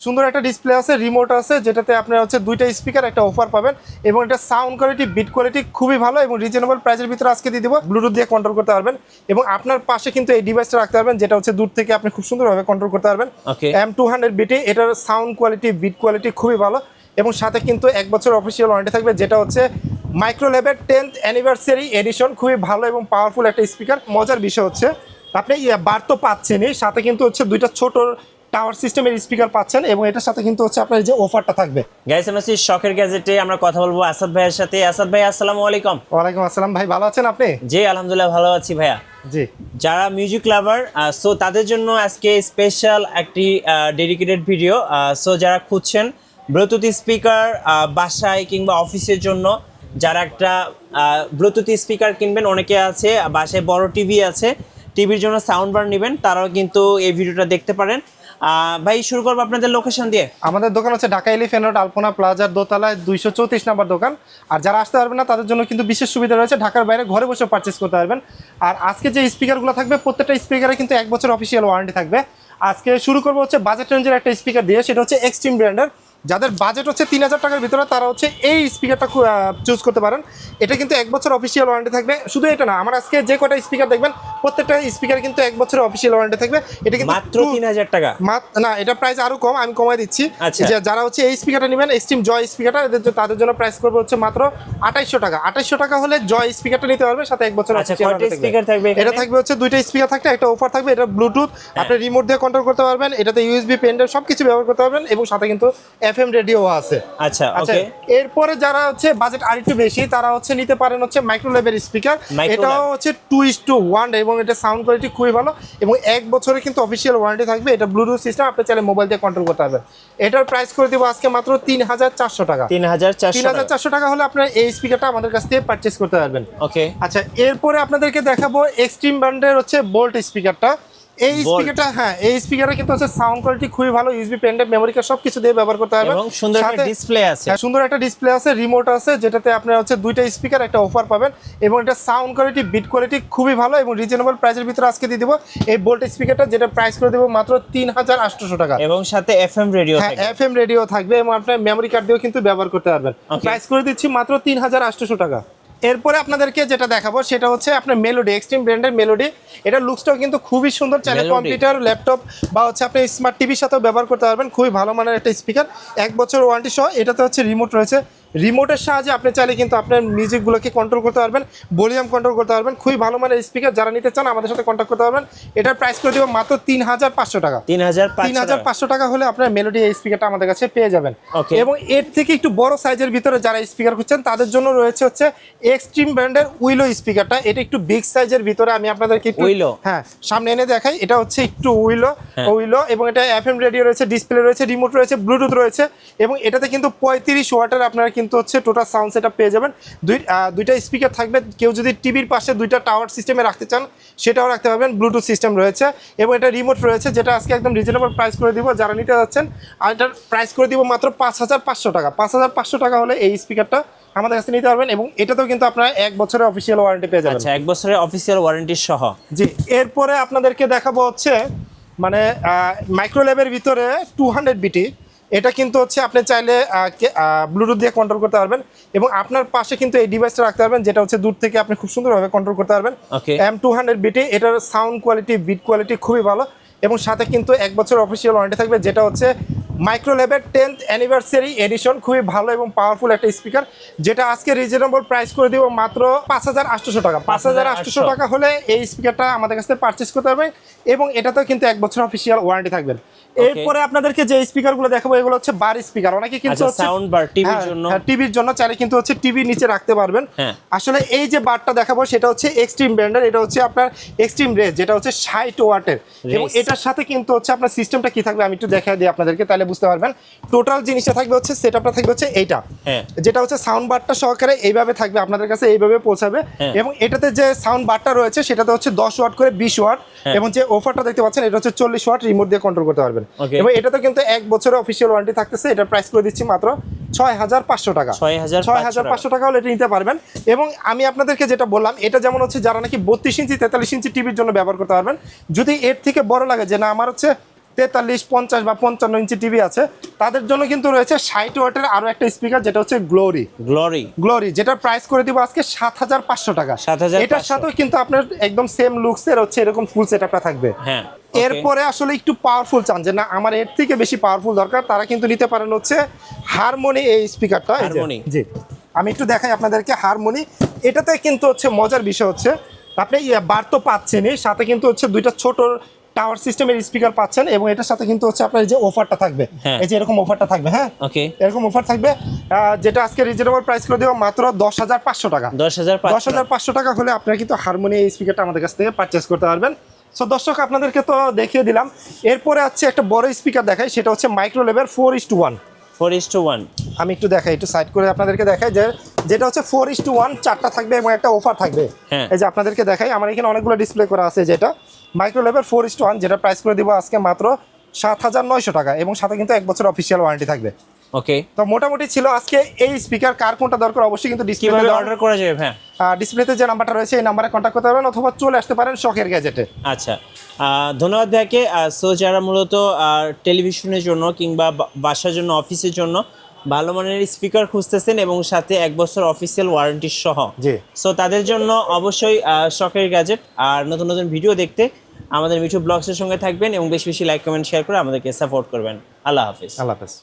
সুন্দর একটা ডিসপ্লে আছে, রিমোট আছে, যেটাতে আপনারা হচ্ছে দুইটা স্পিকার একটা অফার পাবেন এবং এটা সাউন্ড কোয়ালিটি বিট কোয়ালিটি খুবই ভালো এবং রিজনেবল প্রাইসের ভিতরে আজকে দিয়ে দিব। ব্লুটুথ দিয়ে কন্ট্রোল করতে পারবেন এবং আপনার পাশে কিন্তু এই ডিভাইসটা রাখতে পারবেন, যেটা হচ্ছে দূর থেকে আপনি খুব সুন্দরভাবে কন্ট্রোল করতে পারবেন। M200 বিটি, এটার সাউন্ড কোয়ালিটি বিট কোয়ালিটি খুবই ভালো এবং সাথে কিন্তু 1 বছর অফিসিয়াল ওয়ারেন্টি থাকবে, যেটা হচ্ছে মাইক্রোল্যাবের 10th অ্যানিভার্সারি এডিশন। খুবই ভালো এবং পাওয়ারফুল একটা স্পিকার। মজার বিষয় হচ্ছে আপনি বার তো পাচ্ছেনই, সাথে কিন্তু হচ্ছে দুইটা ছোট টাওয়ার সিস্টেমের স্পিকার পাচ্ছেন এবং এটার সাথে কিন্তু হচ্ছে আপনার যে অফারটা থাকবে। গাইস, আমরা শখের গ্যাজেটে আমরা কথা বলবো আসাদ ভাইয়ের সাথে। আসাদ ভাই, আসসালামু আলাইকুম। ওয়ালাইকুম আসসালাম ভাই, ভালো আছেন আপনি? জি আলহামদুলিল্লাহ ভালো আছি ভাইয়া। জি, যারা মিউজিক লাভার সো তাদের জন্য আজকে স্পেশাল একটি ডেডিকেটেড ভিডিও। সো যারা খুঁজছেন ব্লুটুথ স্পিকার বাসায় কিংবা অফিসের জন্য, যারা একটা ব্লুটুথ স্পিকার কিনবেন, অনেকে আছে বাসায় বড় টিভি আছে, টিভির জন্য সাউন্ড বার নেবেন, তারাও কিন্তু এই ভিডিওটা দেখতে পারেন। ভাই শুরু করবো আপনাদের লোকেশন দিয়ে। আমাদের দোকান হচ্ছে ঢাকা এলিফ্যান্ট রোড আলপনা প্লাজার দোতলায় 234 নম্বর দোকান। আর যারা আসতে পারবেন না তাদের জন্য কিন্তু বিশেষ সুবিধা রয়েছে, ঢাকার বাইরে ঘরে বসে পারচেস করতে পারবেন। আর আজকে যে স্পিকারগুলো থাকবে প্রত্যেকটা স্পিকারে কিন্তু 1 বছর অফিসিয়াল ওয়ারেন্টি থাকবে। আজকে শুরু করবো হচ্ছে বাজেট রেঞ্জের একটা স্পিকার দিয়ে, সেটা হচ্ছে এক্সট্রিম ব্র্যান্ডের। যাদের বাজেট হচ্ছে 3000 টাকার ভিতরে তারা হচ্ছে এই স্পিকারটা চুজ করতে পারেন। এটা কিন্তু 1 বছর অফিসিয়াল ওয়ারেন্টি থাকবে। শুধু এটা না, আমার আজকে যে কটা স্পিকার দেখবেন প্রত্যেকটা স্পিকার কিন্তু 1 বছরের অফিসিয়াল ওয়ারেন্টি থাকবে। এটা কিন্তু মাত্র 3000 টাকা না, এটা প্রাইস আরো কম, আমি কমাই দিচ্ছি। যে যারা হচ্ছে এই স্পিকারটা নেবেন, এক্সট্রিম জয় স্পিকারটা, তাদের জন্য প্রাইস করবে হচ্ছে মাত্র 2800 টাকা। 2800 টাকা হলে জয় স্পিকারটা নিতে পারবে, সাথে 1 বছর স্পিকার থাকবে। এটা থাকবে হচ্ছে দুইটা স্পিকার থাকতে একটা অফার থাকবে। এটা ব্লুটুথ, আপনি রিমোট দিয়ে কন্ট্রোল করতে পারবেন, এটাতে ইউএসবি পেন ড্রাইভ সবকিছু ব্যবহার করতে পারবেন এবং সাথে কিন্তু FM রেডিও আছে। আচ্ছা ওকে। এরপরে যারা হচ্ছে বাজেট আরেকটু বেশি তারা হচ্ছে নিতে পারেন হচ্ছে মাইক্রোল্যাবের স্পিকার। এটাও হচ্ছে 2:1 এবং এটা সাউন্ড কোয়ালিটি খুবই ভালো এবং 1 বছরে কিন্তু অফিসিয়াল ওয়ারেন্টি থাকবে। এটা ব্লুটুথ সিস্টেম, আপনি চাইলে মোবাইল দিয়ে কন্ট্রোল করতে পারবেন। এটার প্রাইস করে দিব আজকে মাত্র 3400 টাকা। 3400 টাকা হলে আপনার এই স্পিকারটা আমাদের কাছ থেকে পারচেজ করতে পারবেন। ওকে। আচ্ছা, এরপরে আপনাদেরকে দেখাবো এক্সট্রিম ব্র্যান্ডের হচ্ছে বোল্ট স্পিকারটা। এই স্পিকারটা, হ্যাঁ, এই স্পিকারে কিন্তু হচ্ছে সাউন্ড কোয়ালিটি খুবই ভালো, USB pen drive memory card সবকিছু দিয়ে ব্যবহার করতে পারবেন এবং সুন্দর একটা ডিসপ্লে আছে। সুন্দর একটা ডিসপ্লে আছে, রিমোট আছে, যেটাতে আপনারা হচ্ছে দুইটা স্পিকার একটা অফার পাবেন এবং এটা সাউন্ড কোয়ালিটি বিট কোয়ালিটি খুবই ভালো এবং রিজনেবল প্রাইসের ভিতরে আজকে দিয়ে দিব এই বোল্ট স্পিকারটা, যেটা প্রাইস করে দেব মাত্র 3800 টাকা এবং সাথে FM রেডিও থাকবে। হ্যাঁ, FM রেডিও থাকবে এবং আপনার মেমরি কার্ড দিয়েও কিন্তু ব্যবহার করতে পারবেন। প্রাইস করে দিচ্ছি মাত্র 3800 টাকা। এরপরে আপনাদেরকে যেটা দেখাবো সেটা হচ্ছে আপনার মেলোডি, এক্সট্রিম ব্র্যান্ডের মেলোডি। এটা লুকসটাও কিন্তু খুবই সুন্দর, চাইলে কম্পিউটার, ল্যাপটপ বা হচ্ছে আপনি স্মার্ট টিভির সাথেও ব্যবহার করতে পারবেন। খুবই ভালো মানের একটা স্পিকার, 1 বছর ওয়ারেন্টি সহ। এটাতে হচ্ছে রিমোট রয়েছে, রিমোটের সাহায্যে আপনি চাইলে কিন্তু আপনার মিউজিকগুলোকে কন্ট্রোল করতে পারবেন, ভলিউম কন্ট্রোল করতে পারবেন। খুবই ভালো মানের স্পিকার, যারা নিতে চান আমাদের সাথে কন্ট্যাক্ট করতে পারবেন। এটার প্রাইস করে দেবো মাত্র 3500 টাকা। 3500 টাকা হলে আপনার মেলোডি এই স্পিকারটা আমাদের কাছে পেয়ে যাবেন। এবং এর থেকে একটু বড় সাইজের ভিতরে যারা স্পিকার খুঁজছেন তাদের জন্য রয়েছে হচ্ছে এক্সট্রিম ব্র্যান্ডের উইলো স্পিকারটা। এটা একটু বিগ সাইজের ভিতরে, আমি আপনাদেরকে একটু হ্যাঁ সামনে এনে দেখাই। এটা হচ্ছে একটু উইলো এবং এটা FM রেডিও রয়েছে, ডিসপ্লে রয়েছে, রিমোট রয়েছে, ব্লুটুথ রয়েছে এবং এটাতে কিন্তু 35 ওয়াটের আপনারা কিন্তু হচ্ছে টোটাল সাউন্ড সেটআপ পেয়ে যাবেন। দুইটা স্পিকার থাকবে, কেউ যদি টিভির পাশে দুইটা টাওয়ার সিস্টেমে রাখতে চান সেটাও রাখতে পারবেন। ব্লুটুথ সিস্টেম রয়েছে এবং এটা রিমোট রয়েছে, যেটা আজকে একদম রিজনেবল প্রাইস করে দিব যারা নিতে যাচ্ছেন। আর এটার প্রাইস করে দিব মাত্র 5500 টাকা। 5500 টাকা হলে এই স্পিকারটা আমাদের কাছে নিতে পারবেন এবং এটাতেও কিন্তু আপনারা 1 বছরের অফিসিয়াল ওয়ারেন্টি পেয়ে যাবেন। আচ্ছা, 1 বছরের অফিসিয়াল ওয়ারেন্টি সহ। জি, এরপরে আপনাদেরকে দেখাবো হচ্ছে মানে মাইক্রোল্যাবের ভিতরে 200 বিটি। এটা কিন্তু হচ্ছে আপনি চাইলে ব্লুটুথ দিয়ে কন্ট্রোল করতে পারবেন এবং আপনার পাশে কিন্তু এই ডিভাইসটা রাখতে পারবেন, যেটা হচ্ছে দূর থেকে আপনি খুব সুন্দরভাবে কন্ট্রোল করতে পারবেন। M200 বিটি, এটার সাউন্ড কোয়ালিটি বিট কোয়ালিটি খুবই ভালো এবং সাথে কিন্তু 1 বছর অফিসিয়াল ওয়ারেন্টি থাকবে, যেটা হচ্ছে মাইক্রোল্যাবের 10th অ্যানিভার্সারি এডিশন। খুবই ভালো এবং পাওয়ারফুল একটা স্পিকার, যেটা আজকে রিজনেবল প্রাইস করে দিব মাত্র 5800 টাকা। 5800 টাকা হলে এই স্পিকারটা আমাদের কাছ থেকে পারচেস করতে পারবেন এবং এটাতেও কিন্তু 1 বছর অফিসিয়াল ওয়ারেন্টি থাকবেন। এরপরে আপনাদেরকে যে স্পিকারগুলো দেখাবো এগুলো হচ্ছে বার স্পিকার। অনেকে কিন্তু সাউন্ড বার টিভির জন্য, টিভির জন্য চাইলে কিন্তু হচ্ছে টিভির নিচে রাখতে পারবেন। আসলে এই যে বারটা দেখাবো সেটা হচ্ছে এক্সট্রিম ব্র্যান্ডের। এটা হচ্ছে আপনার এক্সট্রিম রেস, যেটা হচ্ছে 60 ওয়াটের এবং এটার সাথে কিন্তু হচ্ছে আপনার সিস্টেমটা কি থাকবে আমি একটু দেখাই দিই আপনাদেরকে, তাহলে বুঝতে পারবেন। টোটাল জিনিসটা থাকবে হচ্ছে সেটআপটা থাকবে হচ্ছে এইটা, যেটা হচ্ছে সাউন্ড বারটা সহকারে এইভাবে থাকবে আপনাদের কাছে, এইভাবে পৌঁছাবে এবং এটাতে যে সাউন্ড বারটা রয়েছে সেটাতে হচ্ছে 10 ওয়াট করে 20 ওয়াট এবং যে অফারটা দেখতে পাচ্ছেন এটা হচ্ছে 40 ওয়াট, রিমোট দিয়ে কন্ট্রোল করতে পারবেন এবং এটাতে কিন্তু 1 বছরের অফিসিয়াল ওয়ারেন্টি থাকতেছে। এটার প্রাইস করে দিচ্ছি মাত্র 6500 টাকা। 6500 টাকা হলে এটা নিতে পারবেন। এবং আমি আপনাদেরকে যেটা বললাম, এটা যেমন হচ্ছে যারা নাকি 32 ইঞ্চি 43 ইঞ্চি টিভির জন্য ব্যবহার করতে পারবেন, যদি এর থেকে বড় লাগে যে না আমার হচ্ছে 43, 50 বা 55 ইঞ্চি টিভি আছে, তাদের জন্য কিন্তু রয়েছে 60 ওয়াটের আরো একটা স্পিকার, যেটা হচ্ছে গ্লোরি, যেটার প্রাইস করে দিব আজকে 7,500 টাকা। 7,500 এটার সাথেও কিন্তু আপনার একদম সেম লুকসের হচ্ছে এরকম ফুল সেটআপটা থাকবে। হ্যাঁ, এরপরে আসলে একটু পাওয়ারফুল চান যে না আমার এর থেকে বেশি পাওয়ারফুল দরকার, তারা কিন্তু নিতে পারেন হচ্ছে হারমোনি এই স্পিকারটা। হারমোনি, জি আমি একটু দেখাই আপনাদেরকে হারমোনি। এটাতে কিন্তু হচ্ছে মজার বিষয় হচ্ছে আপনি বার তো পাচ্ছেনই, সাথে কিন্তু হচ্ছে দুইটা ছোট টাওয়ার সিস্টেমের স্পিকার পাচ্ছেন, এবং এটার সাথে কিন্তু হচ্ছে আপনার এই যে অফারটা থাকবে, এই যে এরকম অফারটা থাকবে। হ্যাঁ, ওকে, এরকম অফার থাকবে, যেটা আজকে রিজনেবল প্রাইস করে দেবো মাত্র 10,500 টাকা। 10,500 টাকা হলে আপনারা কিন্তু হারমোনি এই স্পিকারটা আমাদের কাছ থেকে পারচেস করতে পারবেন। সো দর্শক আপনাদেরকে তো দেখিয়ে দিলাম, এরপরে আছে একটা বড় স্পিকার দেখাই, সেটা হচ্ছে মাইক্রো লেভেল 4:1। 4:1 আমি একটু দেখাই, একটু সাইড করে আপনাদেরকে দেখাই যে যেটা হচ্ছে 4:1, 4টা থাকবে এবং একটা অফার থাকবে। এই যে আপনাদেরকে দেখাই, আমার এখানে অনেকগুলো ডিসপ্লে করা আছে, যেটা মাইক্রো লেভেল 4:1, যেটা প্রাইস করে দিব আজকে মাত্র 7,900 টাকা, এবং সাথে কিন্তু 1 বছর অফিসিয়াল ওয়ারেন্টি থাকবে। ওকে, তো মোটামুটি ছিল আজকে এই স্পিকার, কার কোনটা দরকার অবশ্যই কিন্তু কিভাবে অর্ডার করা যাবে? হ্যাঁ, ডিসপ্লেতে যে নাম্বারটা রয়েছে এই নাম্বারে কন্ট্যাক্ট করতে পারবেন, অথবা চলে আসতে পারেন শখের গ্যাজেটে। আচ্ছা, ধন্যবাদ ভাইকে। সো যারা মূলত টেলিভিশনের জন্য কিংবা বাসার জন্য, অফিসের জন্য ভালো মানের স্পিকার খুঁজতেছেন এবং সাথে 1 বছর অফিসিয়াল ওয়ারেন্টি সহ, জি, সো তাদের জন্য অবশ্যই শখের গ্যাজেট। আর নতুন নতুন ভিডিও দেখতে আমাদের মিঠু ব্লগসের সঙ্গে থাকবেন এবং বেশি বেশি লাইক, কমেন্ট, শেয়ার করে আমাদেরকে সাপোর্ট করবেন। আল্লাহ হাফিজ। আল্লাহ হাফেজ।